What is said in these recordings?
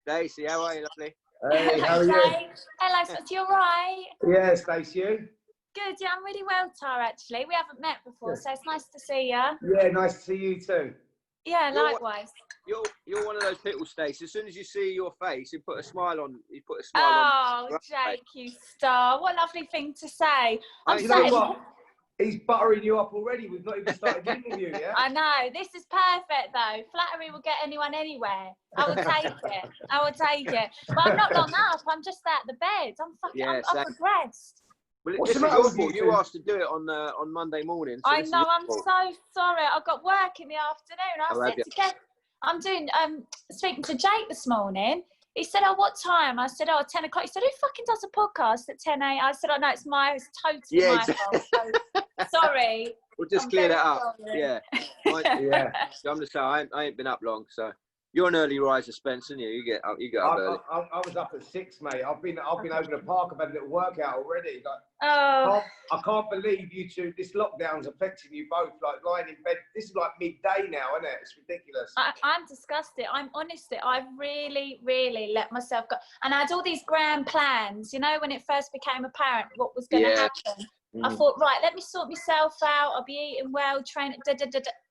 Stacey, how are you, lovely? Hey, how are you? Hello, Stacey, you all right? Yeah, Stacey, you? Good, yeah, I'm really well, Tara, actually. We haven't met before, so it's nice to see you. Yeah, nice to see you too. Yeah, likewise. You're one of those people, Stacey. As soon as you see your face, you put a smile on. Oh, Jake, you star! What a lovely thing to say. You know what? He's buttering you up already. We've not even started the interview yet. I know. This is perfect, though. Flattery will get anyone anywhere. I will take it. I will take it. But I'm not long up. I'm just at the bed. I've regressed. Well, this is your fault. You asked to do it on Monday morning. So I know. I'm so sorry. I got work in the afternoon. I'm doing speaking to Jake this morning. He said, "Oh, what time?" I said, "Oh, 10 o'clock." He said, "Who fucking does a podcast at 10 a.m.?" I said, "Oh no, it's totally my fault. So, sorry." We'll just clear that up. Sorry. Yeah. Yeah. So I'm just saying, I ain't been up long, so. You're an early riser, Spence, aren't you? You get up early. I was up at 6, mate. I've been over the park. I've had a little workout already. I can't believe you two. This lockdown's affecting you both. Like lying in bed. This is like midday now, isn't it? It's ridiculous. I'm disgusted. I'm honestly. I really, really let myself go. And I had all these grand plans. You know, when it first became apparent what was going to happen, I thought, right, let me sort myself out. I'll be eating well, training.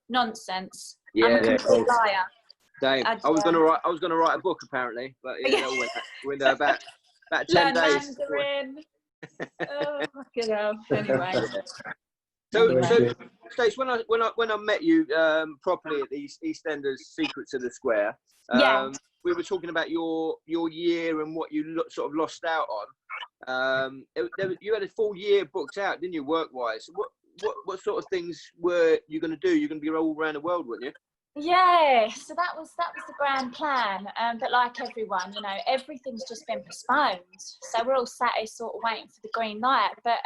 Nonsense. Yeah, I'm a complete liar. Same. I was gonna write a book apparently, but yeah, went about 10 days. Mandarin. Oh, fucking hell. Anyway. So Stacey, when I met you properly at the EastEnders Secrets of the Square, we were talking about your year and what you sort of lost out on. You had a full year booked out, didn't you, work-wise? What sort of things were you going to do? You're going to be all around the world, weren't you? Yeah, so that was the grand plan, but like everyone, you know, everything's just been postponed, so we're all sat here sort of waiting for the green light. But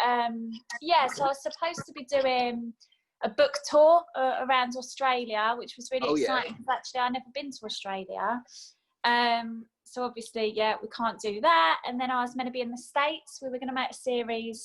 yeah, so I was supposed to be doing a book tour around Australia, which was really exciting because actually I've never been to Australia. So obviously, yeah, we can't do that. And then I was meant to be in the States. We were going to make a series.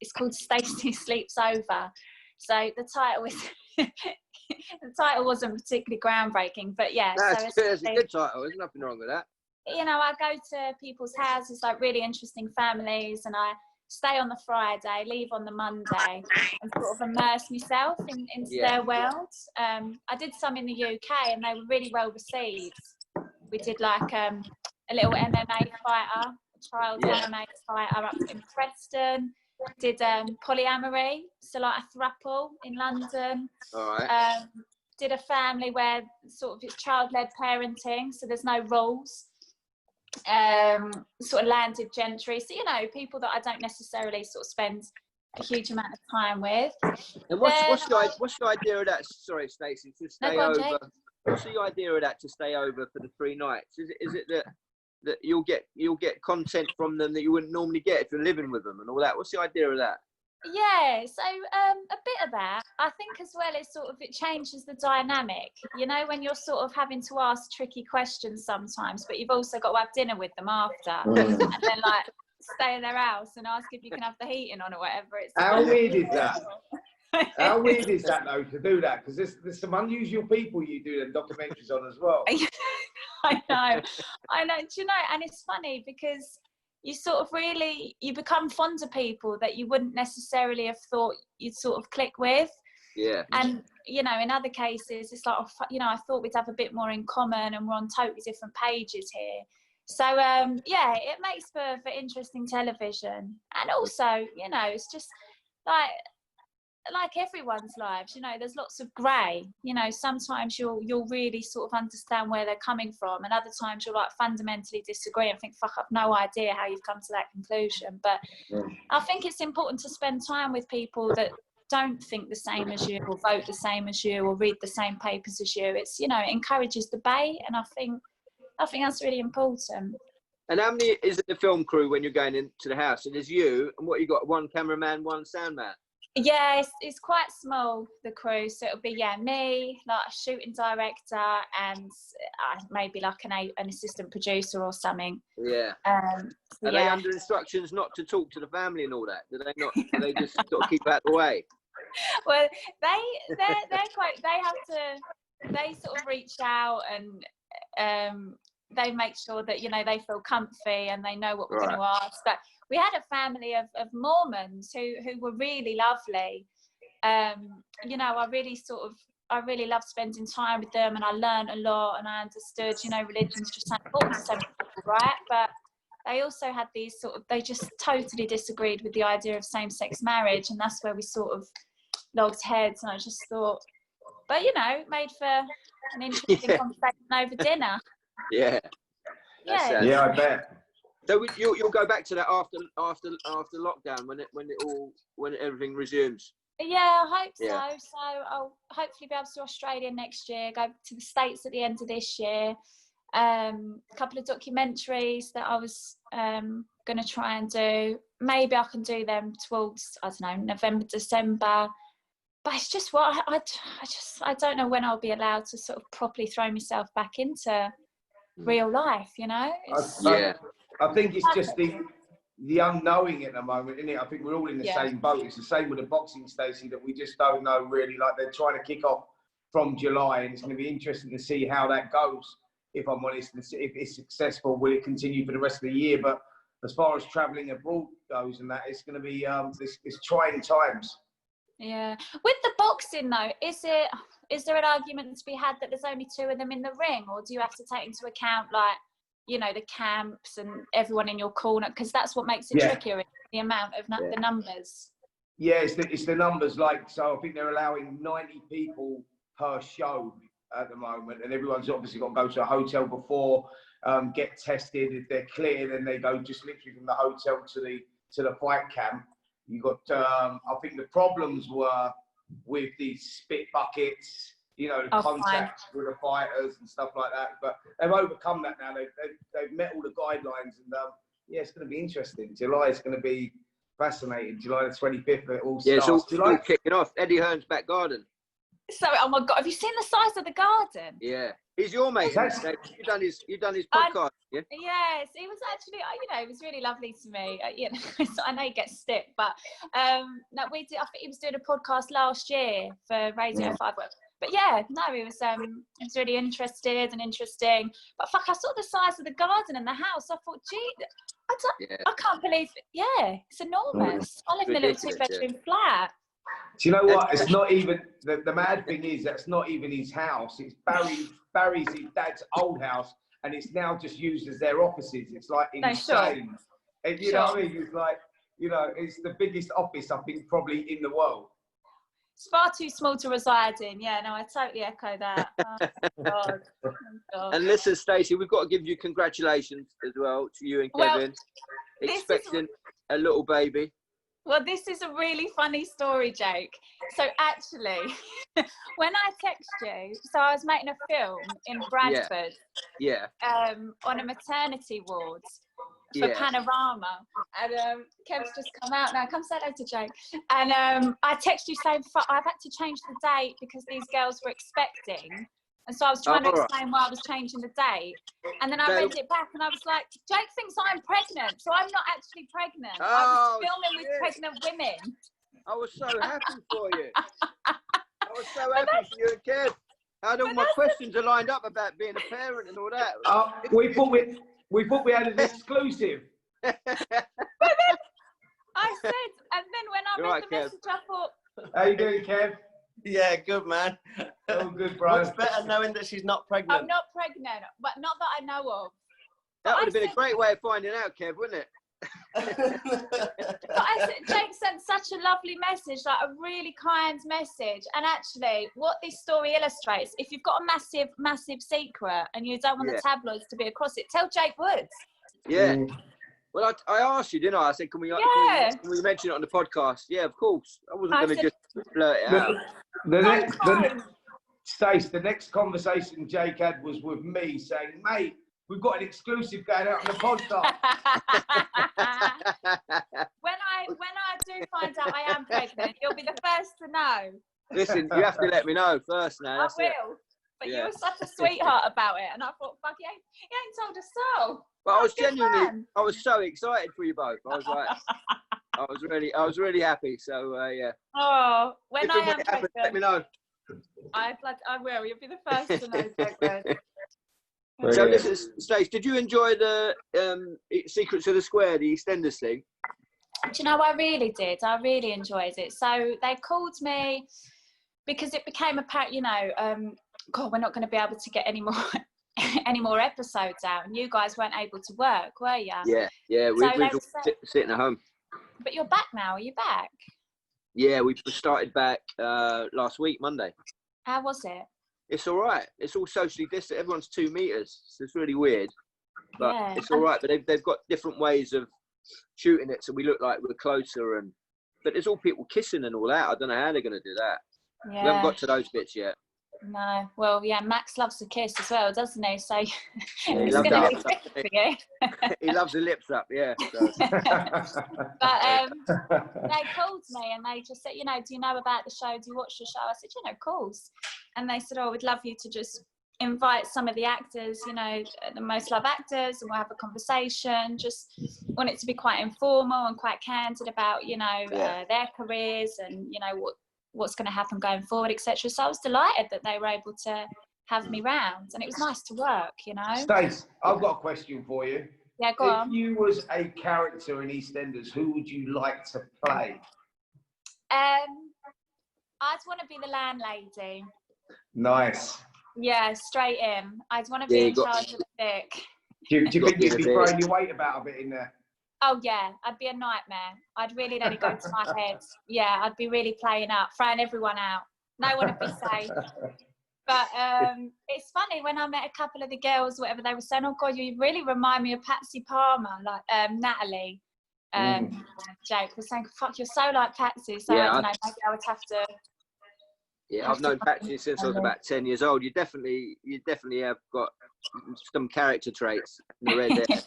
It's called Stacey Sleeps Over. So the title is the title wasn't particularly groundbreaking, but yeah. It's a good title. There's nothing wrong with that. You know, I go to people's houses, like really interesting families, and I stay on the Friday, leave on the Monday, and sort of immerse myself into their world. I did some in the UK, and they were really well received. We did like a little MMA fighter, a child MMA fighter up in Preston. Did polyamory, so like a throuple in London. All right. Did a family where sort of it's child-led parenting, so there's no rules. Sort of landed gentry, so you know, people that I don't necessarily sort of spend a huge amount of time with. And what's the idea of that? Sorry, Stacey, to stay over. What's the idea of that, to stay over for the 3 nights? Is it that you'll get content from them that you wouldn't normally get if you're living with them and all that? What's the idea of that? Yeah, so a bit of that. I think as well, it changes the dynamic. You know, when you're sort of having to ask tricky questions sometimes, but you've also got to have dinner with them after, and then like stay in their house and ask if you can have the heating on or whatever. How weird is that? How weird is that though, to do that? Because there's some unusual people you do them documentaries on as well. I know. Do you know? And it's funny because you sort of you become fond of people that you wouldn't necessarily have thought you'd sort of click with. Yeah. And you know, in other cases, it's like, you know, I thought we'd have a bit more in common, and we're on totally different pages here. So yeah, it makes for interesting television, and also, you know, it's just like everyone's lives, you know, there's lots of grey. You know, sometimes you'll really sort of understand where they're coming from, and other times you'll like fundamentally disagree and think, fuck, I've no idea how you've come to that conclusion. But I think it's important to spend time with people that don't think the same as you, or vote the same as you, or read the same papers as you. It's, you know, it encourages debate, and I think that's really important. And how many is it, the film crew, when you're going into the house? So there's you, and what, you got, 1 cameraman, 1 sound man? Yeah, it's quite small, the crew. So it'll be me, like a shooting director, and maybe like an assistant producer or something. Yeah. Are they under instructions not to talk to the family and all that? Do they not? Do they just sort of keep out the way? Well, they're quite. They sort of reach out, and they make sure that, you know, they feel comfy and they know what we're Right. going to ask. But we had a family of Mormons who were really lovely. You know, I really loved spending time with them, and I learned a lot, and I understood, you know, religion's just so important to so many people, right? But they also had these they just totally disagreed with the idea of same-sex marriage, and that's where we sort of logged heads. And I just thought, but you know, it made for an interesting conversation over dinner. Yeah. Yeah. Yeah, I bet. So you'll go back to that after lockdown when everything resumes. Yeah, I hope Yeah. so. So I'll hopefully be able to do Australia next year, go to the States at the end of this year. A couple of documentaries that I was going to try and do. Maybe I can do them towards, I don't know, November, December. But it's just what I don't know when I'll be allowed to sort of properly throw myself back into real life, you know? I think it's just the unknowing at the moment, isn't it? I think we're all in the same boat. It's the same with the boxing, Stacey, that we just don't know really. Like, they're trying to kick off from July, and it's going to be interesting to see how that goes, if I'm honest. And if it's successful, will it continue for the rest of the year? But as far as travelling abroad goes and that, it's going to be it's trying times. Yeah. With the boxing though, is there an argument to be had that there's only 2 of them in the ring, or do you have to take into account, like, you know, the camps and everyone in your corner? Because that's what makes it trickier, the amount of the numbers. Yeah, it's the numbers. Like, so I think they're allowing 90 people per show at the moment, and everyone's obviously got to go to a hotel before, get tested. If they're clear, then they go just literally from the hotel to the fight camp. You got, I think the problems were with these spit buckets, you know, the contacts with the fighters and stuff like that. But they've overcome that now. They've met all the guidelines, and yeah, it's going to be interesting. July is going to be fascinating. July the 25th, it all starts. Yeah, it's all kicking off. Eddie Hearn's back garden. So, oh my God, have you seen the size of the garden? Yeah, he's your mate. You've done his podcast. Yeah. Yes, he was actually, you know, it was really lovely to me. You know, I know he gets stick, but no, we did. I think he was doing a podcast last year for Radio 5. But yeah, no, he was really interested and interesting. But fuck, I saw the size of the garden and the house. I thought, gee, I can't believe. Yeah, it's enormous. I live in a little 2-bedroom flat. Do you know what? It's not even the mad thing is that's not even his house. It's Barry's his dad's old house, and it's now just used as their offices. It's like insane. And you know what I mean? It's like, you know, it's the biggest office I think probably in the world. It's far too small to reside in. Yeah, no, I totally echo that. Oh, God. Oh, God. And listen, Stacey, we've got to give you congratulations as well to you and Kevin. Expecting a little baby. Well, this is a really funny story, Jake. So actually, when I text you, so I was making a film in Bradford on a maternity ward for Panorama. And Kev's just come out now. Come say hello to Jake. And I text you saying, I've had to change the date because these girls were expecting. And so I was trying to explain why I was changing the date. And then I read it back and I was like, Jake thinks I'm pregnant, so I'm not actually pregnant. I was filming with pregnant women. I was so happy for you. I was so happy for you and Kev. How all my questions are lined up about being a parent and all that. We thought we had an exclusive. But then I said, and then when I read the message, I thought, how you doing, Kev? Yeah, good, man. Oh, good, bro. Much better knowing that she's not pregnant. I'm not pregnant, but not that I know of. That would have been a great way of finding out, Kev, wouldn't it? But Jake sent such a lovely message, like a really kind message. And actually, what this story illustrates, if you've got a massive, massive secret and you don't want the tabloids to be across it, tell Jake Woods. Yeah. Well, I asked you, didn't I? I said, can we mention it on the podcast? Yeah, of course. I wasn't going to just blurt it out. The next conversation Jake had was with me saying, mate, we've got an exclusive going out on the podcast. When I do find out I am pregnant, you'll be the first to know. Listen, you have to let me know first now. I will. But you were such a sweetheart about it, and I thought, fuck, he ain't told us so. But I was genuinely, I was so excited for you both. I was like, I was really happy. So yeah. Oh, when I am pregnant, let me know. I will. You'll be the first to know, Jake. So this is Stacey. Did you enjoy the Secrets of the Square, the EastEnders thing? Do you know, I really did. I really enjoyed it. So they called me because it became apparent, you know, God, we're not going to be able to get any more episodes out, and you guys weren't able to work, were you? Yeah. We're all sitting at home. But you're back now. Are you back? Yeah, we started back last week, Monday. How was it? It's all right. It's all socially distant. Everyone's 2 meters. So it's really weird, but it's all right. But they've got different ways of shooting it, so we look like we're closer. But there's all people kissing and all that. I don't know how they're going to do that. Yeah. We haven't got to those bits yet. No. Well, yeah, Max loves a kiss as well, doesn't he? So he it's going to be different for you. He loves the lips up, yeah. So. But they called me and they just said, you know, do you know about the show? Do you watch the show? I said, you know, of course. And they said, oh, we'd love you to just invite some of the actors, you know, the most loved actors, and we'll have a conversation. Just want it to be quite informal and quite candid about, you know, their careers and, you know, what's going to happen going forward, etc. So I was delighted that they were able to have me round, and it was nice to work, you know. Stace, I've got a question for you. Yeah, go on. If you was a character in EastEnders, who would you like to play? I'd want to be the landlady. Nice. Yeah, straight in. I'd want to be in charge of the Vic. Do you think you'd be throwing your weight about a bit in there? Oh yeah, I'd be a nightmare. I'd really let it go to my head. Yeah, I'd be really playing up, throwing everyone out. No one would be safe. But it's funny, when I met a couple of the girls, whatever, they were saying, oh God, you really remind me of Patsy Palmer, like Natalie. Jake was saying, fuck, you're so like Patsy. So I don't know, maybe I would have to. Yeah, I've known Patsy since I was about 10 years old. You definitely have got some character traits in the red hair.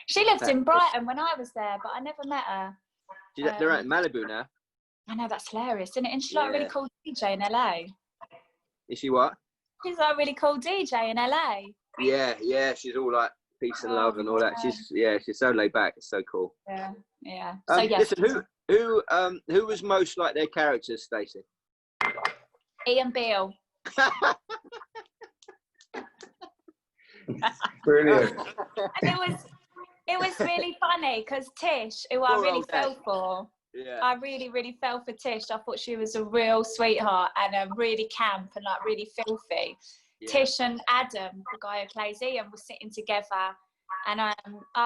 She lived in Brighton when I was there, but I never met her. They're out in Malibu now. I know, that's hilarious, isn't it? And she's like a really cool DJ in LA. Is she what? She's like a really cool DJ in LA. Yeah, she's all like peace and love and all that. She's so laid back. It's so cool. Yeah. So listen, who was most like their characters, Stacey? Ian Beale. Brilliant. And it was really funny because Tish, who I really fell for, I really, really fell for Tish. I thought she was a real sweetheart and really camp and like really filthy. Yeah. Tish and Adam, the guy who plays Ian, were sitting together, and I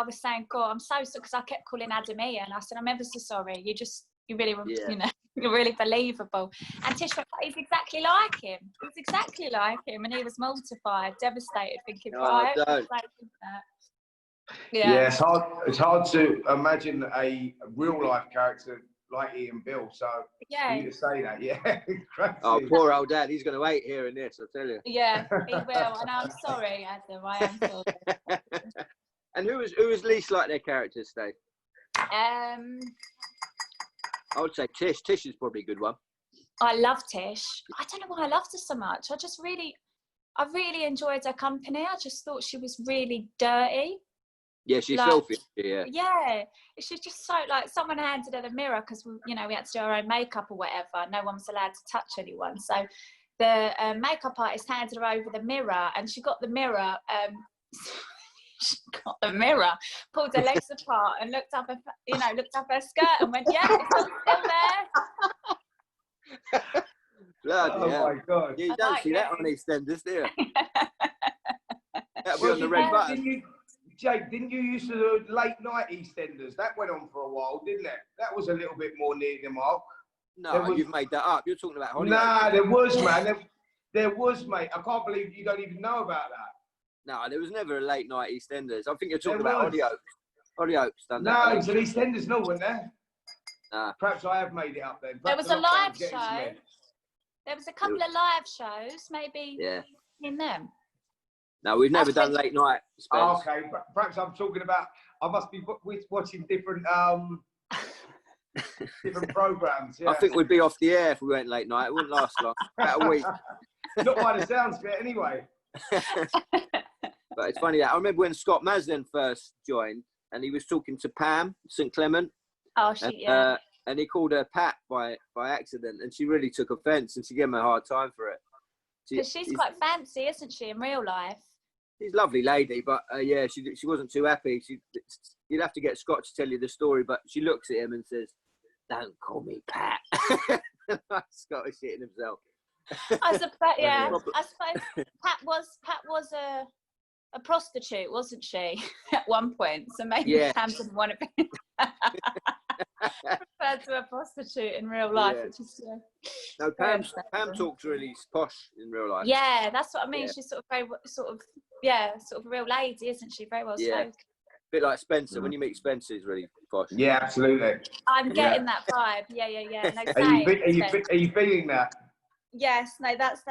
was saying, God, I'm so sorry, because I kept calling Adam Ian. I said, I'm ever so sorry. You really, you know, you're really believable. And Tish went, he's exactly like him. He's exactly like him, and he was mortified, devastated, thinking, Yeah, it's hard to imagine a real life character like Ian Beale. So for you to say that, crazy. Oh, poor old dad, he's going to hate hearing this, I tell you. Yeah, he will, and I'm sorry, Adam. I am sorry. And who was least like their characters, Steve? I would say Tish. Tish is probably a good one. I love Tish. I don't know why I loved her so much. I really enjoyed her company. I just thought she was really dirty. Yeah, she's filthy. Yeah. Yeah, she's just so like, someone handed her the mirror because we had to do our own makeup or whatever. No one was allowed to touch anyone. So the makeup artist handed her over the mirror, and she got the mirror. Pulled her legs apart, and looked up her skirt, and went, "Yeah, it's all still there." Bloody hell. My God! You don't see that on EastEnders, do you? That'll be on the red button. Jake, didn't you used to do late night EastEnders? That went on for a while, didn't it? That was a little bit more near the mark. No, you've made that up. You're talking about Hollywood. Nah, there was, man. There was, mate. I can't believe you don't even know about that. No, there was never a late night EastEnders. I think you're talking about Hollyoaks. Hollyoaks done that. No, it was an EastEnders, no, wasn't there? Nah. Perhaps I have made it up then. There was a live show. There was a couple of live shows, maybe in them. No, we've never done late night. Oh, okay, perhaps I'm talking about. I must be watching different different programs. Yeah. I think we'd be off the air if we went late night. It wouldn't last long. About a week. Not by the sounds of it, anyway. But it's funny that I remember when Scott Maslin first joined, and he was talking to Pam St Clement. Oh, and he called her Pat by accident, and she really took offence, and she gave him a hard time for it. Because she's quite fancy, isn't she, in real life? she's a lovely lady, but yeah, she wasn't too happy. You'd have to get Scott to tell you the story, but she looks at him and says, "Don't call me Pat." Scott is shitting himself. I suppose, yeah. I suppose Pat was a prostitute, wasn't she, at one point? So maybe Pam didn't want to be referred to a prostitute in real life, which is no. Pam talks really posh in real life. Yeah, that's what I mean. She's sort of a real lady, isn't she? Very well spoken. A bit like Spencer. When you meet Spencer, he's really posh. Yeah, absolutely. I'm getting that vibe. Yeah. No, are you feeling that? Yes, no, that's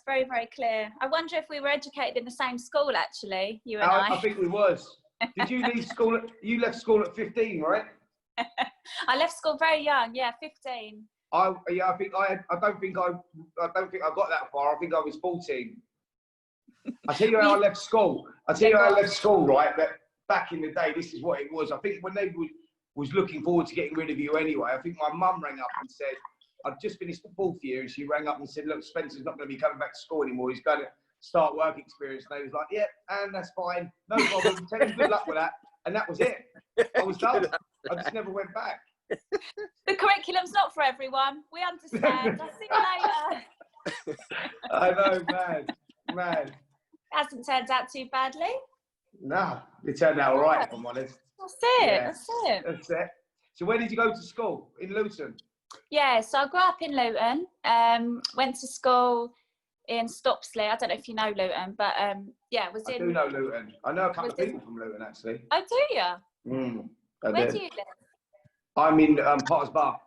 very, very clear. I wonder if we were educated in the same school, actually, you and I. I think we was. Did you leave school? You left school at 15, right? I left school very young. Yeah, 15. I don't think I got that far. I think I was 14. I tell you how I left school. Right? That back in the day, this is what it was. I think when they was looking forward to getting rid of you anyway, I think my mum rang up and said, I'd just finished the 4th year, and she rang up and said, look, Spencer's not going to be coming back to school anymore. He's going to start work experience. And they was like, yeah, and that's fine. No problem. Tell him good luck with that. And that was it. I was done. I just never went back. The curriculum's not for everyone. We understand. I'll see you later. I know, man. Hasn't turned out too badly. No, it turned out all right, if I'm honest. That's it. Yeah. That's it. So where did you go to school? In Luton? Yeah, so I grew up in Luton, went to school in Stopsley. I don't know if you know Luton, but I do know Luton. I know a couple of people from Luton, actually. Oh, do you? Where do you live? I'm in Potters Bar.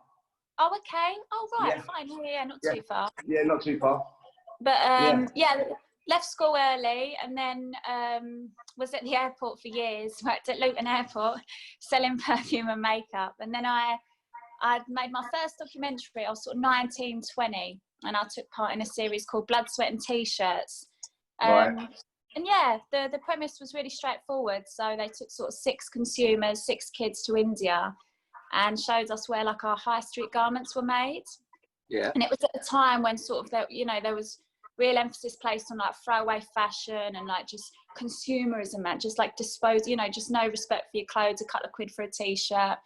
Oh, okay. Oh, right, fine. Yeah, not too far. Yeah, not too far. But, left school early and then was at the airport for years, worked at Luton Airport, selling perfume and makeup. And then I'd made my first documentary. I was sort of 19, 20, and I took part in a series called Blood, Sweat and T-Shirts. Right. And yeah, the premise was really straightforward. So they took sort of 6 consumers, 6 kids to India and showed us where like our high street garments were made. Yeah. And it was at the time when sort of there was real emphasis placed on like throwaway fashion and like just consumerism and just like just no respect for your clothes, a couple of quid for a t-shirt.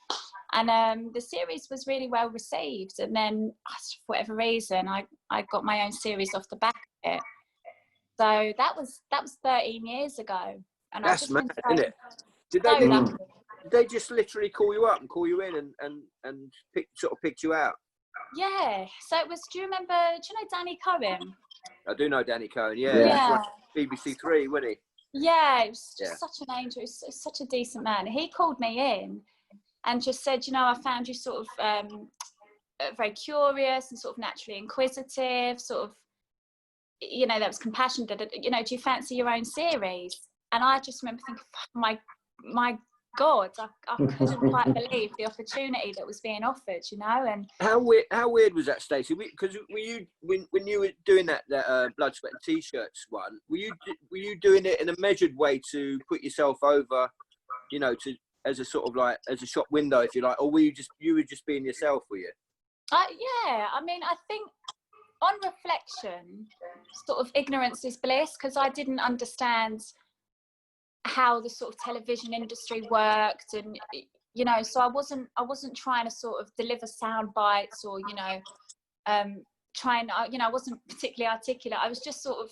And the series was really well received. And then for whatever reason, I got my own series off the back of it. So that was 13 years ago. And that's mad, isn't it? Did they just literally call you up and call you in and picked you out? Yeah. So it was. Do you know Danny Cohen? I do know Danny Cohen. Yeah. BBC 3, wasn't he? Yeah, it was just such an angel. He was such a decent man. He called me in and just said, I found you sort of very curious and sort of naturally inquisitive, sort of, there was compassion. Do you fancy your own series? And I just remember thinking, my God, I couldn't quite believe the opportunity that was being offered, And how weird was that, Stacey? Because were you when you were doing that Blood, Sweat and T-Shirts one? Were you doing it in a measured way to put yourself over, as a sort of like as a shop window, if you like, or were you just being yourself? Were you? Yeah, I mean, I think on reflection, sort of ignorance is bliss, because I didn't understand how the sort of television industry worked, and so I wasn't trying to sort of deliver sound bites or I wasn't particularly articulate. I was just sort of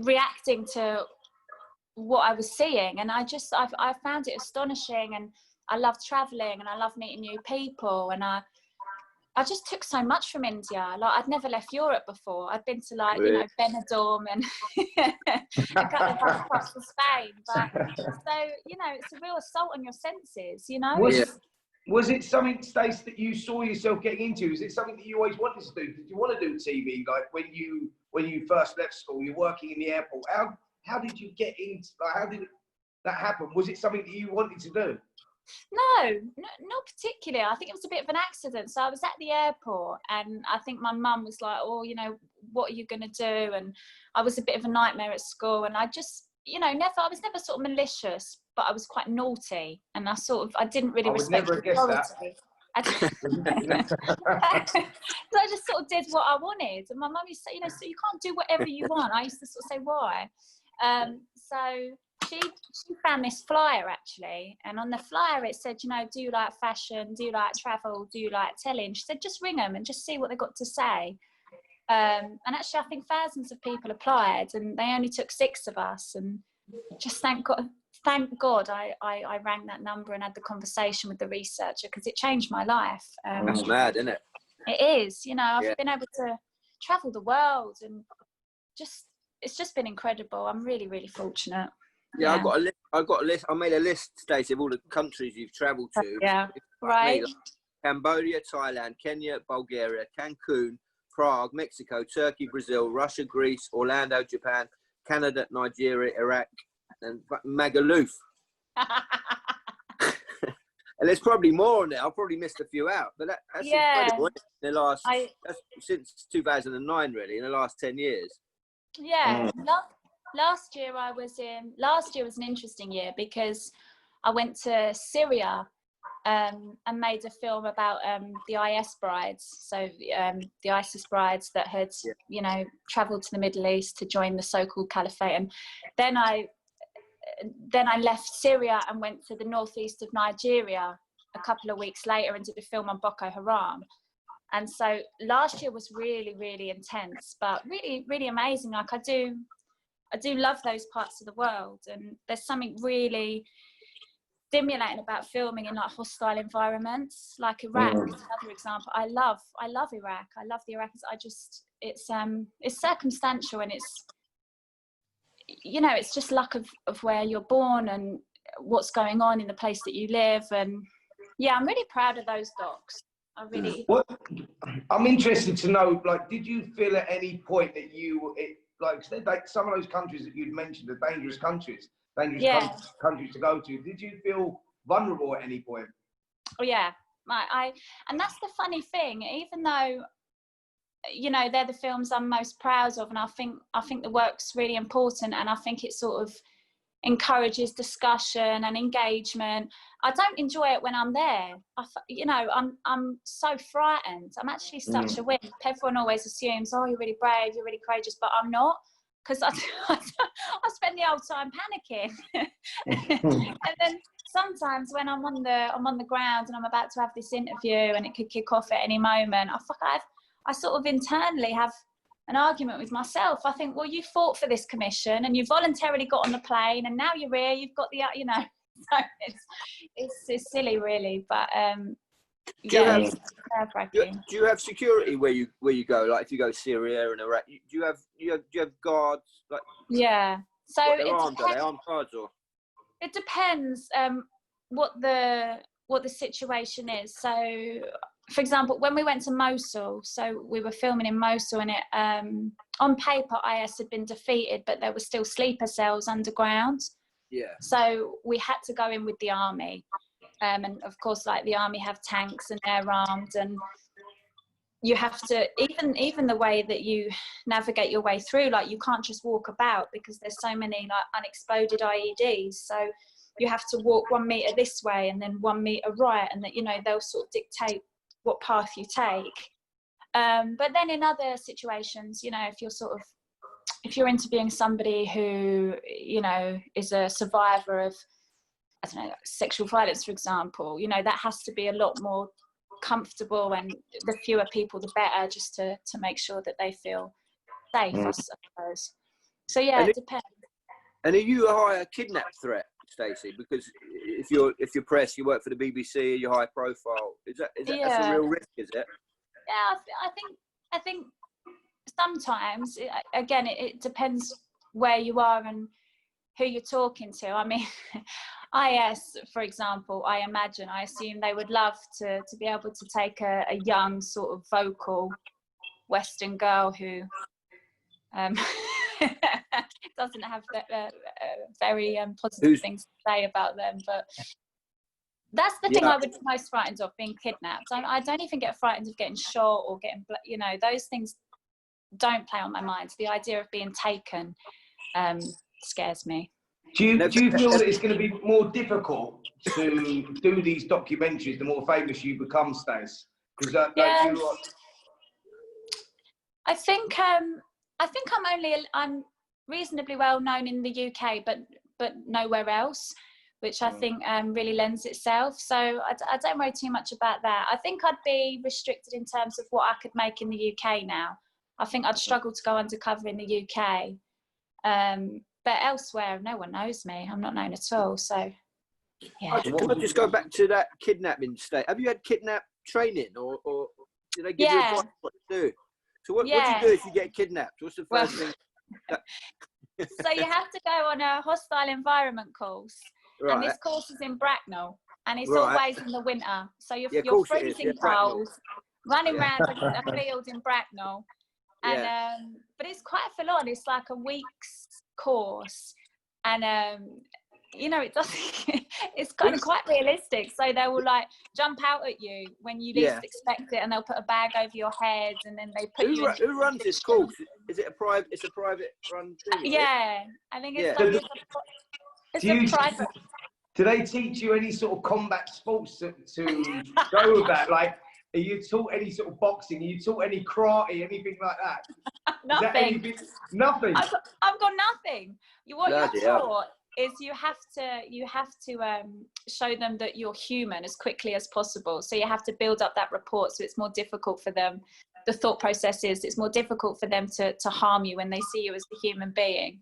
reacting to what I was seeing, and I found it astonishing, and I love traveling and I love meeting new people, and I just took so much from India. Like, I'd never left Europe before. I'd been to Benidorm and a couple of times across to Spain. But so, it's a real assault on your senses, Was it something, Stacey, that you saw yourself getting into? Is it something that you always wanted to do? Did you want to do TV? Like when you first left school, you're working in the airport. How did you get into? Like, how did that happen? Was it something that you wanted to do? No, not particularly. I think it was a bit of an accident. So I was at the airport, and I think my mum was like, "Oh, what are you going to do?" And I was a bit of a nightmare at school, and I just, I was never sort of malicious, but I was quite naughty, and I didn't really respect authority. So I just sort of did what I wanted, and my mum used to say, so you can't do whatever you want. I used to sort of say, why? So she found this flyer actually, and on the flyer it said, you know, do you like fashion, do you like travel, do you like telly? And she said, just ring them and just see what they got to say. And actually I think thousands of people applied, and they only took 6 of us, and just thank God I rang that number and had the conversation with the researcher, because it changed my life. That's mad, isn't it? It is, you know, I've been able to travel the world, and it's just been incredible. I'm really, really fortunate. Yeah, I got a list. I made a list, Stacey, of all the countries you've travelled to. Yeah, right. Like Cambodia, Thailand, Kenya, Bulgaria, Cancun, Prague, Mexico, Turkey, Brazil, Russia, Greece, Orlando, Japan, Canada, Nigeria, Iraq, and Magaluf. And there's probably more on there. I've probably missed a few out, but that's incredible. In the last, since 2009, really, in the last 10 years. Yeah. Last year was an interesting year, because I went to Syria and made a film about the IS brides. So the ISIS brides that had, you know, traveled to the Middle East to join the so-called caliphate. And then I left Syria and went to the northeast of Nigeria a couple of weeks later and did a film on Boko Haram. And so last year was really, really intense, but really, really amazing. Like I do love those parts of the world, and there's something really stimulating about filming in like hostile environments, like Iraq is another example. I love Iraq. I love the Iraqis. It's circumstantial, and it's, you know, it's just luck of where you're born and what's going on in the place that you live. And yeah, I'm really proud of those docs. I'm interested to know, like, did you feel at any point that like some of those countries that you'd mentioned are dangerous countries to go to? Did you feel vulnerable at any point? Oh yeah, and that's the funny thing. Even though, you know, they're the films I'm most proud of, and I think the work's really important, and I think it sort of encourages discussion and engagement. I don't enjoy it when I'm there. I'm so frightened. I'm actually such a wimp. Everyone always assumes, oh, you're really brave, you're really courageous, but I'm not, because I spend the whole time panicking. And then sometimes when I'm on the ground and I'm about to have this interview and it could kick off at any moment, I sort of internally have an argument with myself. I think, well, you fought for this commission and you voluntarily got on the plane, and now you're here, you've got the, you know, so it's silly really, but do you have security where you go, like if you go Syria and Iraq? Do you have guards? Like, yeah, so are they armed guards, or? It depends what the situation is. So for example, when we went to Mosul, so we were filming in Mosul, and it on paper IS had been defeated, but there were still sleeper cells underground. Yeah. So we had to go in with the army, and of course, like the army have tanks and they're armed, and you have to, even the way that you navigate your way through, like you can't just walk about because there's so many like unexploded IEDs. So you have to walk 1 meter this way and then 1 meter right, and that, you know, they'll sort of dictate what path you take. But then in other situations, you know, if you're interviewing somebody who, you know, is a survivor of, I don't know, sexual violence, for example, you know, that has to be a lot more comfortable, and the fewer people the better, just to make sure that they feel safe, I suppose. So yeah, it depends. And are you a higher kidnap threat, Stacey? Because if you're press, you work for the BBC, you're high profile. Is that that's a real risk? Is it? Yeah, I think sometimes it depends where you are and who you're talking to. I mean, IS, for example, I assume they would love to be able to take a young, sort of vocal Western girl who doesn't have very positive things to say about them. But that's the thing I would be most frightened of, being kidnapped. I don't even get frightened of getting shot or getting, you know, those things don't play on my mind. The idea of being taken scares me. Do you feel that it's going to be more difficult to do these documentaries the more famous you become, Stace? Because I think I'm reasonably well known in the UK, but nowhere else, which I think really lends itself. So I don't worry too much about that. I think I'd be restricted in terms of what I could make in the UK now. I think I'd struggle to go undercover in the UK. But elsewhere, no one knows me. I'm not known at all. So, yeah. Can I just go back to that kidnapping state? Have you had kidnap training, or did they give you advice what to do? So what do you do if you get kidnapped? What's the first thing? So you have to go on a hostile environment course. Right. And this course is in Bracknell, and it's always in the winter. So you're freezing cold, running around a field in Bracknell. And but it's quite full on. It's like a week's course, and you know, it's kind of quite realistic. So they will like jump out at you when you least expect it, and they'll put a bag over your head, and then they put you in. Who runs this course? Is it a private? It's a private run thing. Yeah, I think it's like it's a private. Do they teach you any sort of combat sports to go with that? Like, are you taught any sort of boxing? Are you taught any karate, anything like that? Nothing. Nothing. I've got nothing. What you're taught is you have to show them that you're human as quickly as possible. So you have to build up that rapport. So it's more difficult for them. The thought process is it's more difficult for them to harm you when they see you as a human being.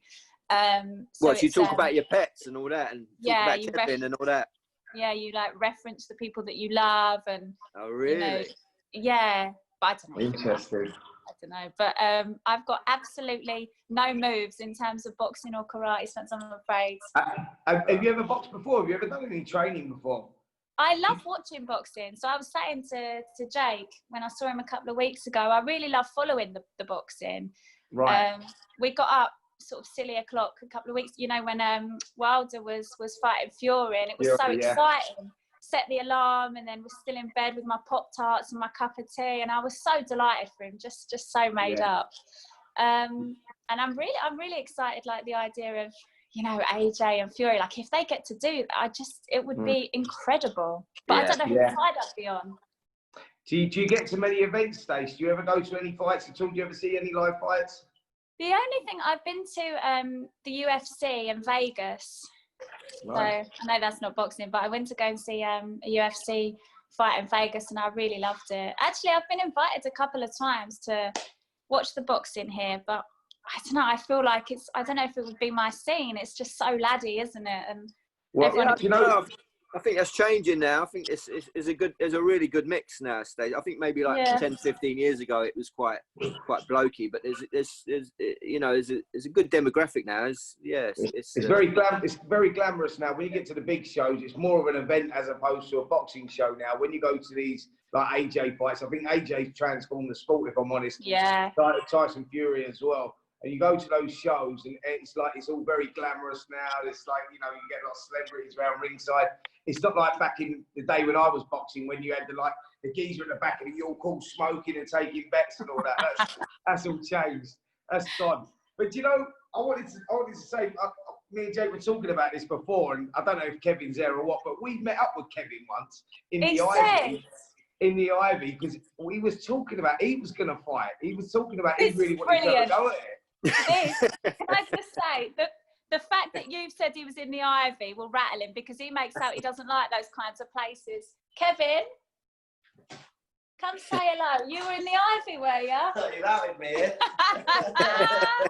So you talk about your pets and all that, and talk about Kevin and all that. Yeah, you like reference the people that you love, and oh really? You know, but I don't know. Interesting. I don't know, but I've got absolutely no moves in terms of boxing or karate, since I'm afraid. Have you ever boxed before? Have you ever done any training before? I love watching boxing. So I was saying to Jake when I saw him a couple of weeks ago, I really love following the boxing. Right. We got up sort of silly o'clock a couple of weeks, you know, when Wilder was fighting Fury, and it was so exciting. Set the alarm, and then was still in bed with my Pop-Tarts and my cup of tea, and I was so delighted for him, just so made up. And I'm really excited, like the idea of, you know, AJ and Fury, like if they get to do that, it would be incredible. But I don't know whose side I'd be on. Do you get to many events, Stacey? Do you ever go to any fights at all? Do you ever see any live fights? The only thing I've been to the UFC in Vegas. Nice. So I know that's not boxing, but I went to go and see a UFC fight in Vegas, and I really loved it. Actually, I've been invited a couple of times to watch the boxing here, but I don't know. I feel like I don't know if it would be my scene. It's just so laddie, isn't it? And I think that's changing now. I think it's a really good mix now. I think maybe like 10, 15 years ago it was quite blokey, but there's a good demographic now. It's very glamorous now. When you get to the big shows, it's more of an event as opposed to a boxing show now. When you go to these like AJ fights, I think AJ's transformed the sport, if I'm honest. Yeah. Tyson Fury as well. And you go to those shows, and it's like it's all very glamorous now. It's like, you know, you get a lot of celebrities around ringside. It's not like back in the day when I was boxing, when you had the geezer in the back of the York Hall smoking and taking bets and all that. That's all changed. That's gone. But you know, I wanted to say, me and Jake were talking about this before, and I don't know if Kevin's there or what, but we met up with Kevin once in the Ivy. In the Ivy, because we was talking about he was going to fight. He was talking about he really wanted to go at it. Can I just say that the fact that you've said he was in the Ivy will rattle him, because he makes out he doesn't like those kinds of places. Kevin, come say hello. You were in the Ivy, were you? I thought you outed me here.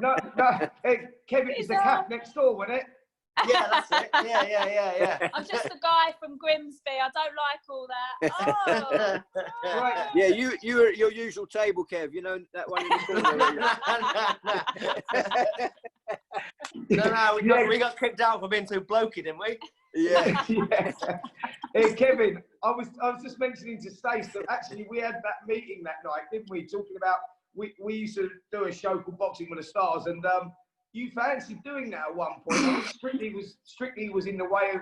No. Hey, Kevin, it's the cap next door, wasn't it? Yeah, that's it. Yeah. I'm just a guy from Grimsby. I don't like all that. Oh. Right. Yeah, you were at your usual table, Kev. You know that one in the corner. We got kicked out for being too blokey, didn't we? Yeah. Hey, Kevin, I was just mentioning to Stacey that actually we had that meeting that night, didn't we? Talking about we used to do a show called Boxing with the Stars, and you fancied doing that at one point. I think Strictly was in the way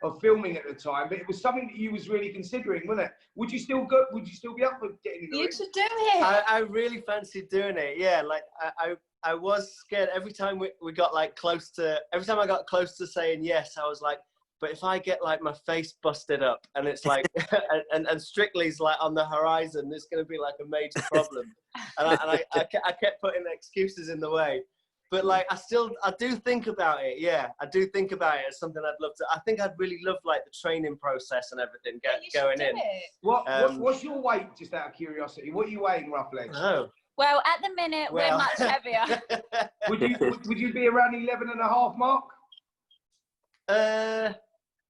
of filming at the time, but it was something that you was really considering, wasn't it? Would you still go? Would you still be up for getting in the ring? You should do it. I really fancied doing it. Yeah, like I was scared every time we got like close to. Every time I got close to saying yes, I was like, but if I get like my face busted up and it's like, and Strictly's like on the horizon, it's going to be like a major problem. And I kept putting excuses in the way. But like, I do think about it. Yeah, I do think about it as something I'd love to. I think I'd really love like the training process and everything going in. What's your weight? Just out of curiosity, what are you weighing roughly? Oh. Well, at the minute we're much heavier. would you be around 11.5 mark?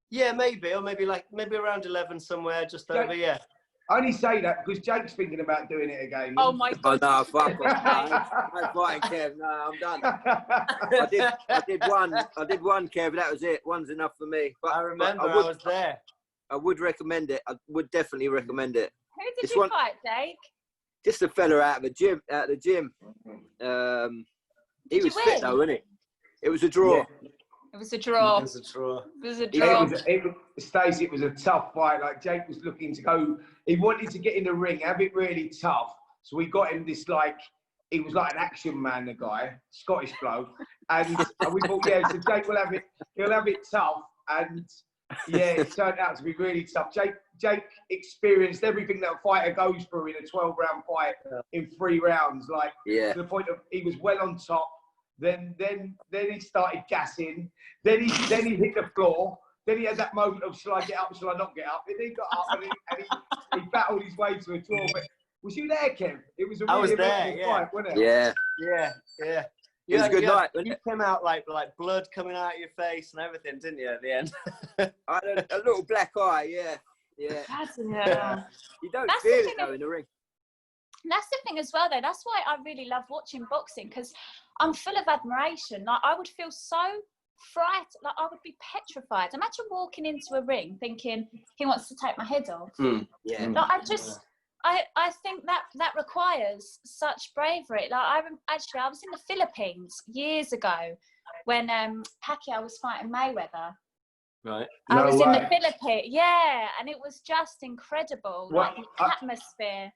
Yeah, maybe, or maybe around 11 somewhere, just over. Yeah. I only say that because Jake's thinking about doing it again. Oh my God! Oh no, fuck off! I'm fighting, Kev. No, I'm done. I did one, Kev. That was it. One's enough for me. But I remember I was there. I would recommend it. I would definitely recommend it. Who did you fight, Jake? Just a fella out of the gym. He was fit though, wasn't he? It was a draw. Yeah. It was a draw. It was a draw. It was a draw. Stacey, it was a tough fight. Like Jake was looking to go. He wanted to get in the ring, have it really tough. So we got him this he was like an action man, the guy, Scottish bloke. And we thought, yeah, so Jake will have it. He'll have it tough. And yeah, it turned out to be really tough. Jake experienced everything that a fighter goes through in a 12-round fight in 3 rounds. Like to the point of he was well on top. Then he started gassing. Then he hit the floor. Then he had that moment of, shall I get up, shall I not get up? And he got up and he battled his way to a draw. But was you there, Kev? It was a really amazing fight, wasn't it? Yeah. It was a good night. You came out like blood coming out of your face and everything, didn't you, at the end? I had a little black eye, yeah. You don't feel it though in the ring. That's the thing as well, though. That's why I really love watching boxing, because I'm full of admiration. Like, I would feel so frightened. Like, I would be petrified. Imagine walking into a ring thinking, he wants to take my head off. Yeah. Like, I think that requires such bravery. Like, I was in the Philippines years ago when Pacquiao was fighting Mayweather. Right. I was in the Philippines, and it was just incredible. Like, the atmosphere.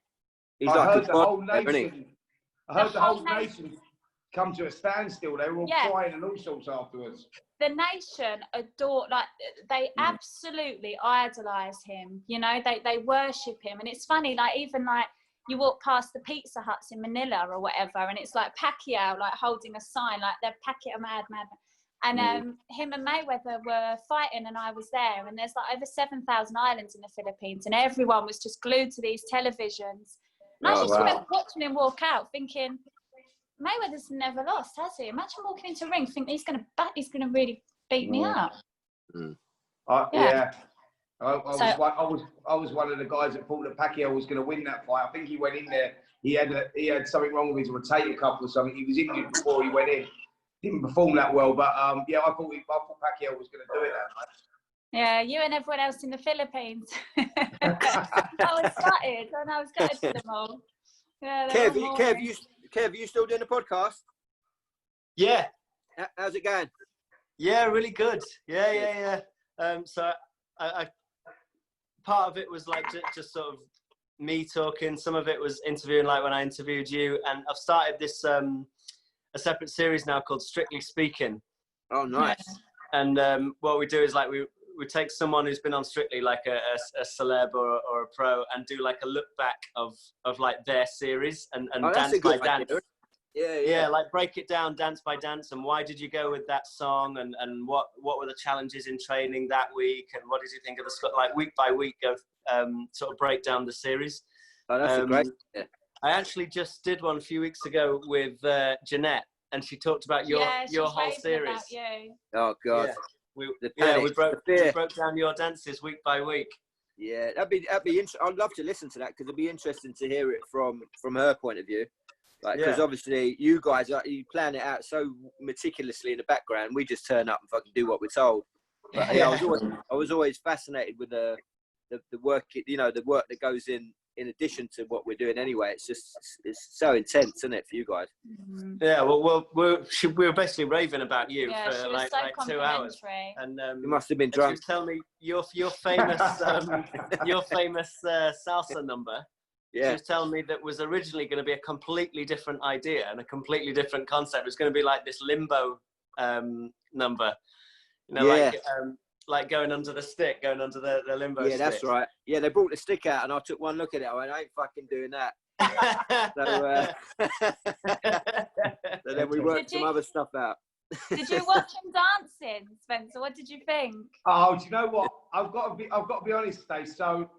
I heard the whole nation come to a standstill. They were all crying and all sorts afterwards. The nation adore, like, they absolutely idolise him. You know, they worship him. And it's funny, like, even like you walk past the Pizza Huts in Manila or whatever, and it's like Pacquiao, like, holding a sign, like, they're Pacquiao mad. And him and Mayweather were fighting, and I was there. And there's like over 7,000 islands in the Philippines, and everyone was just glued to these televisions. And I just remember watching him walk out, thinking, Mayweather's never lost, has he? Imagine walking into a ring, thinking he's gonna really beat me up. I was one of the guys that thought that Pacquiao was going to win that fight. I think he went in there. He had something wrong with his rotator cuff or something. He was injured before he went in. Didn't perform that well, but I thought Pacquiao was going to do it that night. Yeah, you and everyone else in the Philippines. I was gutted, and I was gutted for them all. Yeah, Kev, you still doing the podcast? Yeah. How's it going? Yeah, really good. Yeah. So I part of it was like just sort of me talking. Some of it was interviewing, like when I interviewed you. And I've started this a separate series now called Strictly Speaking. Oh, nice. And what we do is like we take someone who's been on Strictly, like a celeb or a pro, and do like a look back of like their series and dance by dance. Yeah, like break it down dance by dance, and why did you go with that song, and what were the challenges in training that week, and what did you think of the like week by week of sort of break down the series. Oh, that's great. Yeah. I actually just did one a few weeks ago with Jeanette, and she talked about your whole series. About you. Oh God. Yeah. We broke down your dances week by week. Yeah, that'd be interesting. I'd love to listen to that, because it'd be interesting to hear it from her point of view. Like, because obviously you guys you plan it out so meticulously in the background. We just turn up and fucking do what we're told. But yeah, I was always fascinated with the work, the work that goes in addition to what we're doing anyway. It's so intense, isn't it, for you guys? Yeah, well, we were basically raving about you for like 2 hours, and you must have been drunk. She was telling me your famous salsa number. Yeah. She was telling me that was originally going to be a completely different idea and a completely different concept. It was going to be like this limbo number, like going under the stick, going under the limbo stick. Yeah, that's right. Yeah, they brought the stick out, and I took one look at it. I went, I ain't fucking doing that. So then we worked some other stuff out. Did you watch him dancing, Spencer? What did you think? Oh, do you know what? I've got to be honest, Stacey. So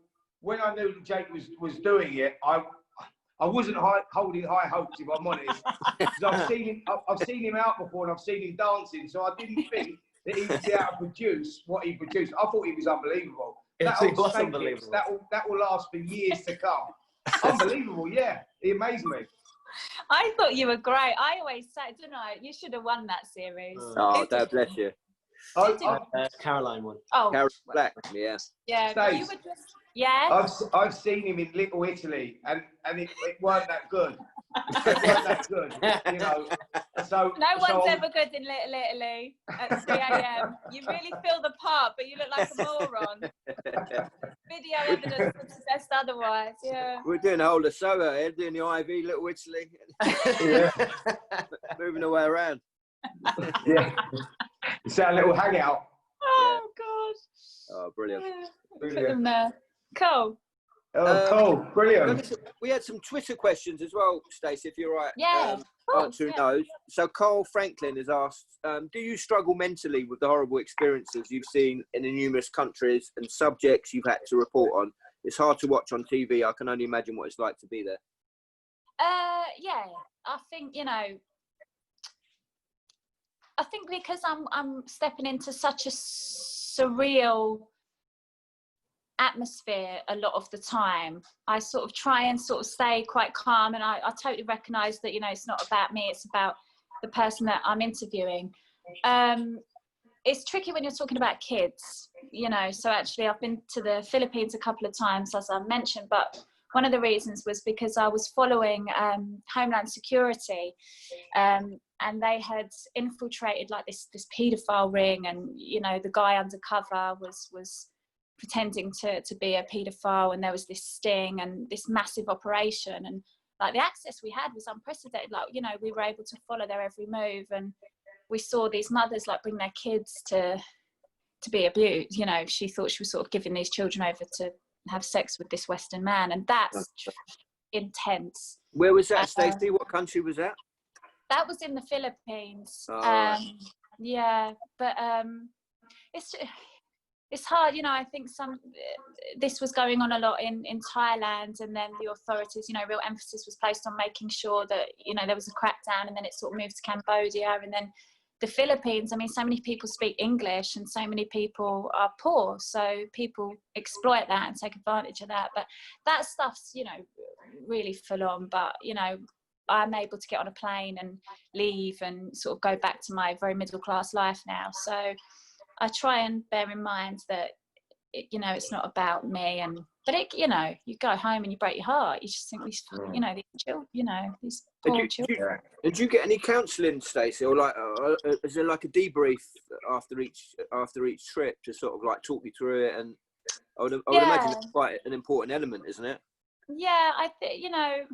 when I knew that Jake was doing it, I wasn't holding high hopes, if I'm honest, because I've seen him out before and I've seen him dancing, so I didn't think that he would be able to produce what he produced. I thought he was unbelievable. That was unbelievable. That will last for years to come. Unbelievable, yeah. He amazed me. I thought you were great. I always say, don't I? You should have won that series. Oh, God bless you. Caroline won. Oh, Caroline Black, yeah. Yeah, Stacey, you were just, yeah. I've seen him in Little Italy, and it weren't that good. It weren't that good, you know. So no one's ever good in Little Italy at 3 a.m. You really feel the part, but you look like a moron. Video evidence would suggest otherwise. Yeah. We're doing a whole of Soho here, doing the IV, Little Italy, moving away around. Yeah, it's our little hangout. Oh God. Oh, brilliant. Put them there. Cool. Oh, cool, brilliant. We had some Twitter questions as well, Stacey, if you're right. Yeah. Answering those. So Carl Franklin has asked, do you struggle mentally with the horrible experiences you've seen in the numerous countries and subjects you've had to report on? It's hard to watch on TV. I can only imagine what it's like to be there. Yeah, I think, you know, I think because I'm stepping into such a surreal atmosphere a lot of the time, I sort of try and sort of stay quite calm, and I totally recognise that, you know, it's not about me, it's about the person that I'm interviewing. It's tricky when you're talking about kids, you know. So actually I've been to the Philippines a couple of times, as I mentioned, but one of the reasons was because I was following Homeland Security, and they had infiltrated like this paedophile ring, and, you know, the guy undercover was pretending to be a paedophile, and there was this sting and this massive operation, and like the access we had was unprecedented. Like, you know, we were able to follow their every move, and we saw these mothers like bring their kids to be abused. You know, she thought she was sort of giving these children over to have sex with this Western man, and that's intense. Where was that, Stacey? What country was that? That was in the Philippines. Yeah, but it's hard, you know. I think this was going on a lot in Thailand, and then the authorities, you know, real emphasis was placed on making sure that, you know, there was a crackdown, and then it sort of moved to Cambodia, and then the Philippines. I mean, so many people speak English, and so many people are poor, so people exploit that and take advantage of that. But that stuff's, you know, really full on. But, you know, I'm able to get on a plane and leave and sort of go back to my very middle class life now. So I try and bear in mind that, you know, it's not about me, but it, you know, you go home and you break your heart. You just think these, you know, these children, you know, these poor children. Did you get any counselling, Stacey, or like, is there like a debrief after each trip to sort of like talk you through it? And I would imagine it's quite an important element, isn't it? Yeah, I think, you know,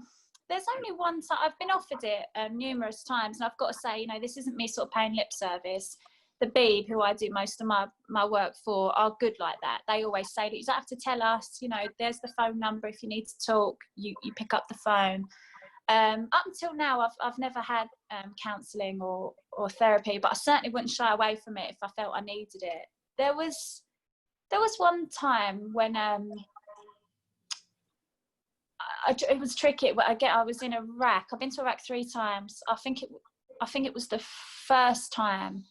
there's only one time I've been offered it numerous times, and I've got to say, you know, this isn't me sort of paying lip service. The Beeb, who I do most of my work for, are good like that. They always say that you don't have to tell us, you know, there's the phone number. If you need to talk, you pick up the phone. Up until now, I've never had counselling or therapy, but I certainly wouldn't shy away from it if I felt I needed it. There was one time when it was tricky. I was in Iraq. I've been to Iraq 3 times. I think it was the first time.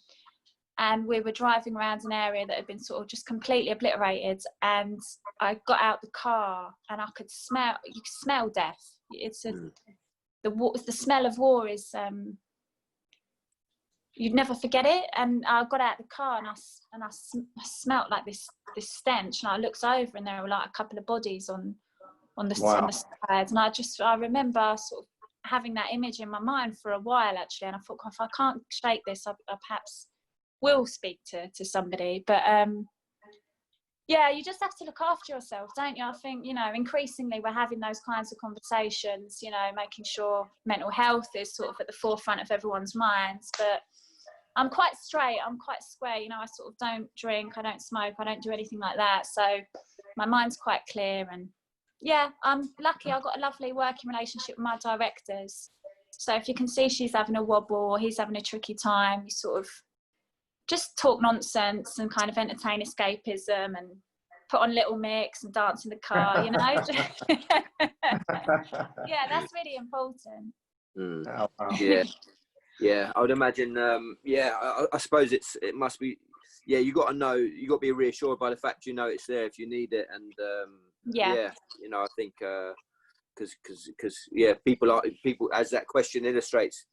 And we were driving around an area that had been sort of just completely obliterated. And I got out the car, and you could smell death. It's the smell of war is, you'd never forget it. And I got out the car, and I smelt like this stench. And I looked over, and there were like a couple of bodies on the sides. And I remember sort of having that image in my mind for a while, actually. And I thought, if I can't shake this, I perhaps will speak to somebody. But yeah, you just have to look after yourself, don't you? I think, you know, increasingly we're having those kinds of conversations, you know, making sure mental health is sort of at the forefront of everyone's minds. But I'm quite straight, I'm quite square, you know. I sort of don't drink, I don't smoke, I don't do anything like that. So my mind's quite clear, and Yeah, I'm lucky. I've got a lovely working relationship with my directors. So if you can see she's having a wobble or he's having a tricky time, you sort of just talk nonsense and kind of entertain escapism and put on Little Mix and dance in the car, you know. Yeah, that's really important. Oh, wow. Yeah, I would imagine. I suppose it must be. Yeah, you got to be reassured by the fact it's there if you need it, and I think because people, as that question illustrates,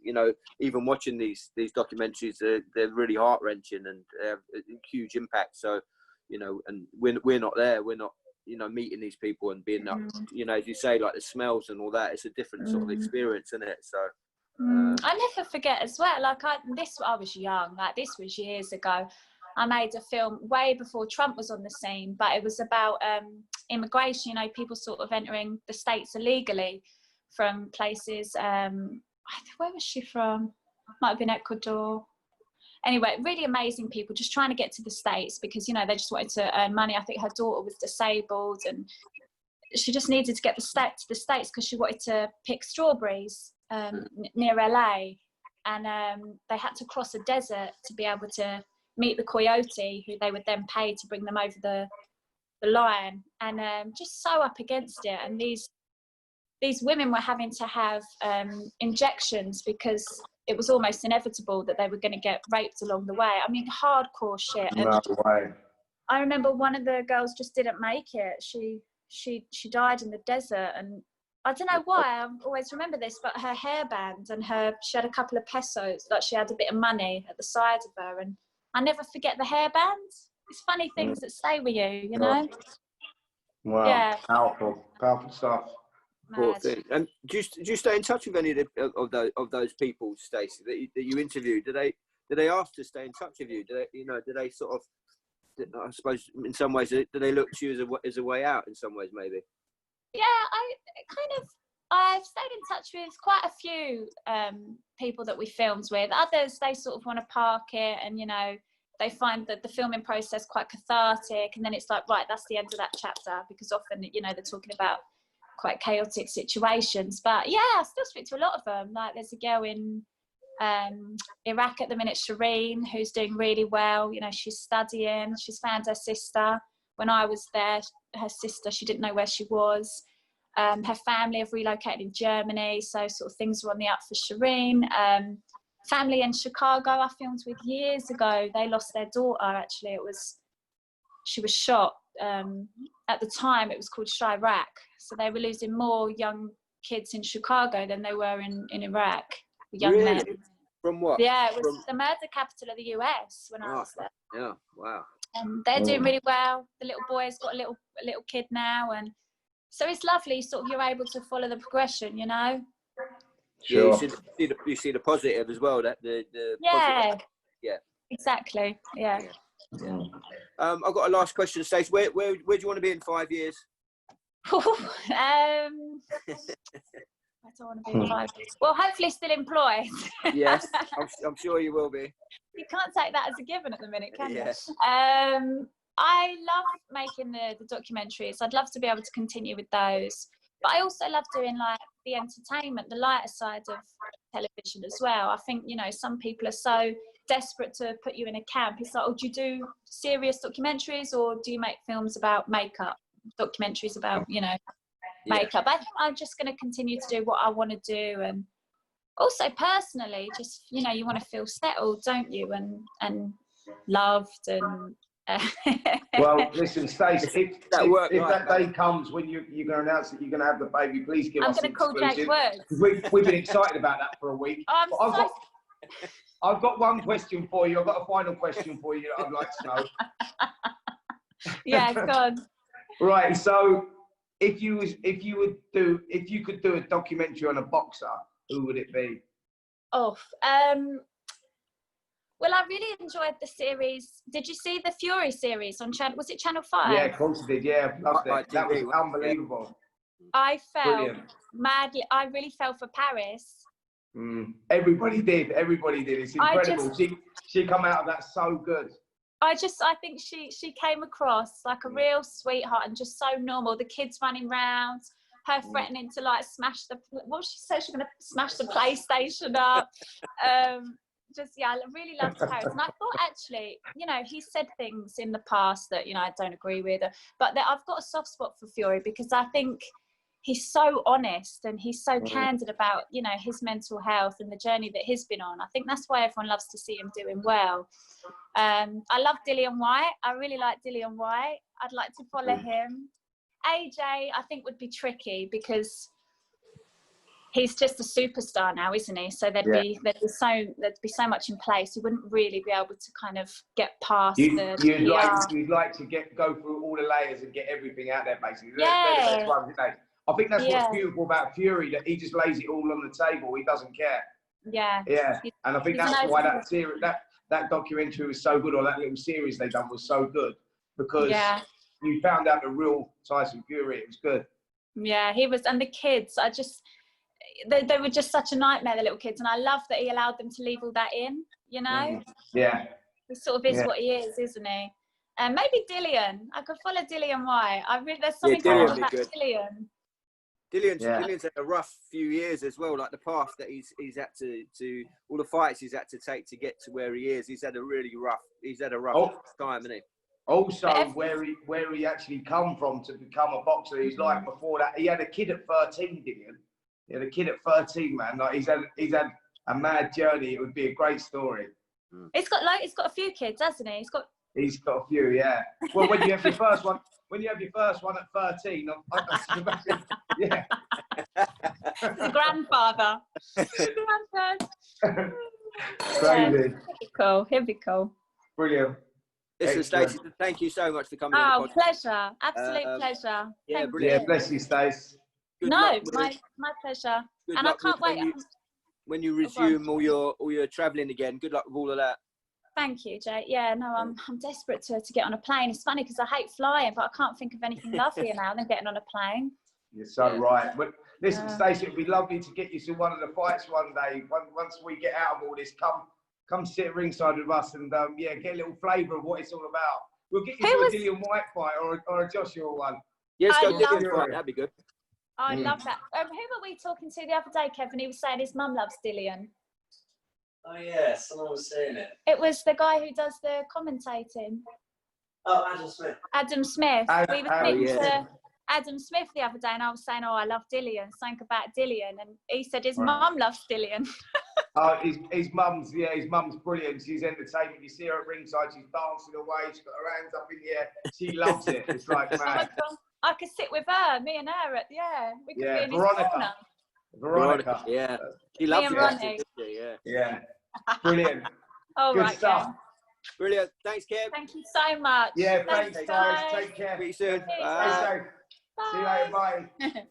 even watching these documentaries, they're really heart-wrenching and have a huge impact. So, and we're not there, we're not meeting these people and being as you say, like the smells and all that. It's a different sort of experience, isn't it? So. I never forget as well, like I was young, like this was years ago. I made a film way before Trump was on the scene, but it was about immigration, people sort of entering the States illegally from places, where was she from? Might have been Ecuador. Anyway, really amazing people just trying to get to the States because, they just wanted to earn money. I think her daughter was disabled and she just needed to get to the States because she wanted to pick strawberries near LA, and they had to cross a desert to be able to meet the coyote, who they would then pay to bring them over the line, and just so up against it. And these women were having to have injections because it was almost inevitable that they were going to get raped along the way. I mean, hardcore shit. No way. I remember one of the girls just didn't make it. She died in the desert, and I don't know why, I always remember this, but her hairband and she had a couple of pesos, like she had a bit of money at the side of her, and I never forget the hairband. It's funny things that stay with you, Wow. Yeah. Powerful stuff. Poor thing. And do you stay in touch with any of those people, Stacey, that you interviewed? Do they ask to stay in touch with you? Do they sort of, I suppose in some ways, do they look to you as a way out in some ways, maybe? Yeah, I've stayed in touch with quite a few people that we filmed with. Others, they sort of want to park it, and they find that the filming process quite cathartic, and then it's like, right, that's the end of that chapter, because often they're talking about quite chaotic situations. But yeah, I still speak to a lot of them. Like there's a girl in Iraq at the minute, Shireen, who's doing really well. She's studying. She's found her sister. When I was there, her sister, she didn't know where she was. Her family have relocated in Germany, so sort of things were on the up for Shireen. Family in Chicago I filmed with years ago, they lost their daughter, actually. She was shot. At the time, it was called Chirac. So they were losing more young kids in Chicago than they were in Iraq, young men. From what? Yeah, it was the murder capital of the US when I was there. Yeah, wow. And they're doing really well. The little boy's got a little kid now, and so it's lovely. Sort of, you're able to follow the progression, Sure. Yeah, you see the positive as well. That the yeah, positive. Yeah, exactly. Yeah. I've got a last question, Stacey. Where do you want to be in 5 years? I don't want to be in 5 years. Well, hopefully still employed. Yes, I'm sure you will be. You can't take that as a given at the minute, can you? Yes. I love making the documentaries. I'd love to be able to continue with those. But I also love doing like the entertainment, the lighter side of television as well. I think, some people are so desperate to put you in a camp. It's like, oh, do you do serious documentaries or do you make films about makeup, documentaries about, makeup? I think I'm just going to continue to do what I want to do. And also personally, just, you want to feel settled, don't you? And loved and... Well, listen, Stacey, if that day man. comes when you're going to announce that you're going to have the baby, please give us an exclusive. I'm going to call Jake Woods. We've been excited about that for a week. Oh, I've got one question for you. I've got a final question for you that I'd like to know. Yeah, go on. Right. So, if you could do a documentary on a boxer, who would it be? Well, I really enjoyed the series. Did you see the Fury series on Channel? Was it Channel 5? Yeah, of course I did. Yeah, loved it. That was unbelievable. I fell madly. I really fell for Paris. Everybody did. It's incredible. She come out of that so good. I think she came across like a real sweetheart and just so normal. The kids running round, her threatening to like smash the, what she said, she's going to smash the PlayStation up. Just, yeah, I really loved Harris. And I thought actually, you know, he said things in the past that, you know, I don't agree with, but that I've got a soft spot for Fury because I think he's so honest and he's so candid about, you know, his mental health and the journey that he's been on. I think that's why everyone loves to see him doing well. I love Dillian Whyte. I really like Dillian Whyte. I'd like to follow him. AJ, I think would be tricky because he's just a superstar now, isn't he? So there'd be so much in place. He wouldn't really be able to kind of get past you'd like to go through all the layers and get everything out there, basically. They're the best ones, isn't they? I think that's what's beautiful about Fury, that he just lays it all on the table. He doesn't care. Yeah. And I think that's why that documentary was so good, or that little series they done was so good, because you found out the real Tyson Fury. It was good. Yeah, he was, and the kids, they were just such a nightmare, the little kids, and I love that he allowed them to leave all that in, you know? Yeah. He sort of is what he is, isn't he? And maybe Dillian. I could follow Dillian Whyte. There's something about Dillian. Dillian's had a rough few years as well, like the path that he's had to all the fights he's had to take to get to where he is. He's had a rough time, hasn't he? Also, where he actually come from to become a boxer. He's like, before that, he had a kid at 13, Dillian. He had a kid at 13, man. Like he's had a mad journey. It would be a great story. He's got a few kids, hasn't he? He's got a few, yeah. Well, when you have your first one at 13, yeah. The grandfather. Crazy. He'll be cool. Brilliant. Listen, Stacey, thank you so much for coming on the podcast. Pleasure. Absolute pleasure. Yeah, brilliant. Yeah, bless you, Stace. My pleasure. And I can't wait. When you resume all your travelling again, good luck with all of that. Thank you, Jay. Yeah, no, I'm desperate to get on a plane. It's funny because I hate flying, but I can't think of anything lovelier now than getting on a plane. You're so right. But listen, Stacey, it'd be lovely to get you to one of the fights one day. Once we get out of all this, come sit ringside with us and get a little flavour of what it's all about. We'll get you to a Dillian Whyte fight or a Joshua one. Yes, go Dillian fight. That'd be good. I love that. Who were we talking to the other day, Kevin? He was saying his mum loves Dillian. Oh yeah, someone was saying it. It was the guy who does the commentating. Oh, Adam Smith. Adam Smith. We were speaking to Adam Smith the other day, and I was saying, I love Dillian. Something about Dillian, and he said his mum loves Dillian. His mum's brilliant. She's entertaining. You see her at ringside, she's dancing away. She's got her hands up in the air. She loves it. It's like, man. I could sit with her, me and her. We could be in his corner. Veronica. Yeah. She loves it. Yeah. Brilliant. Good stuff. Brilliant. Thanks, Kev. Thank you so much. Yeah, thanks guys. Take care. See you soon. Bye. See you later. Bye.